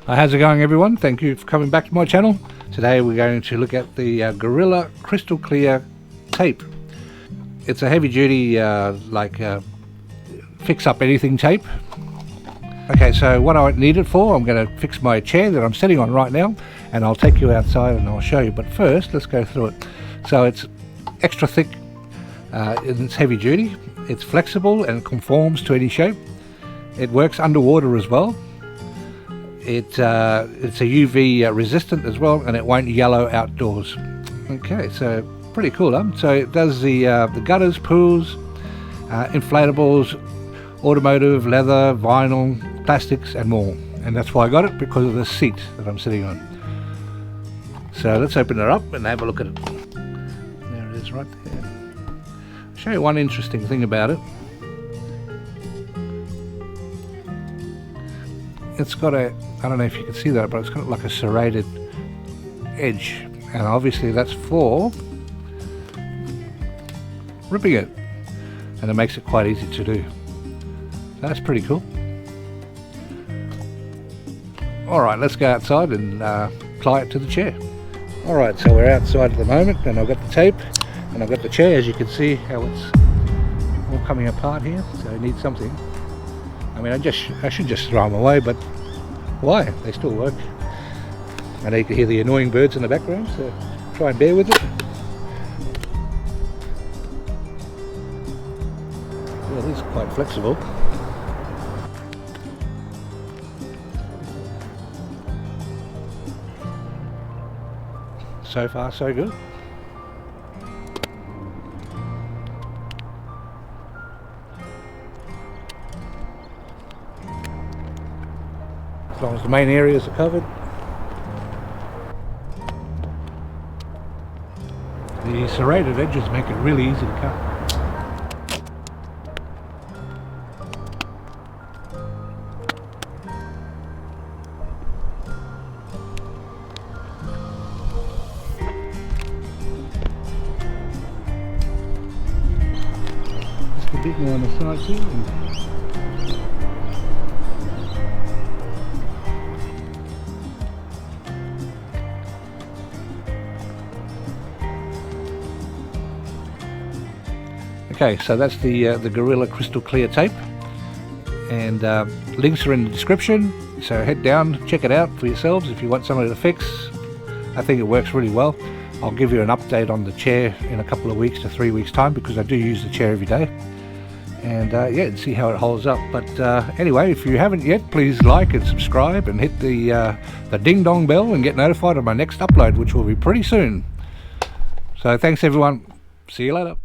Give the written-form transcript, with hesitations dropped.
How's it going, everyone? Thank you for coming back to my channel. Today we're going to look at the Gorilla Crystal Clear tape. It's a heavy duty fix up anything tape. Okay, so what I need it for, I'm going to fix my chair that I'm sitting on right now, and I'll take you outside and I'll show you. But first, let's go through it. So it's extra thick, it's heavy duty, it's flexible and conforms to any shape. It works underwater as well. It's a UV resistant as well, and it won't yellow outdoors. Okay, so pretty cool, huh? So it does the gutters, pools, inflatables, automotive, leather, vinyl, plastics and more. And that's why I got it, because of the seat that I'm sitting on. So let's open it up and have a look at it. There it is right there. I'll show you one interesting thing about it. It's got a, I don't know if you can see that, but it's got like a serrated edge, and obviously that's for ripping it, and it makes it quite easy to do. So that's pretty cool. Alright, let's go outside and apply it to the chair. Alright, so we're outside at the moment, and I've got the tape and I've got the chair. As you can see how it's all coming apart here, so I need something. I mean, I should just throw them away, but why? They still work. I need to hear the annoying birds in the background, so try and bear with it. Yeah, it is quite flexible. So far, so good. As long as the main areas are covered. The serrated edges make it really easy to cut. Just a bit more on the side too. Okay, so that's the Gorilla Crystal Clear tape, and links are in the description, so head down, check it out for yourselves if you want somebody to fix. I think it works really well. I'll give you an update on the chair in a couple of weeks to 3 weeks time, because I do use the chair every day, and yeah, and see how it holds up. But anyway, if you haven't yet, please like and subscribe and hit the ding dong bell and get notified of my next upload, which will be pretty soon. So thanks everyone, see you later.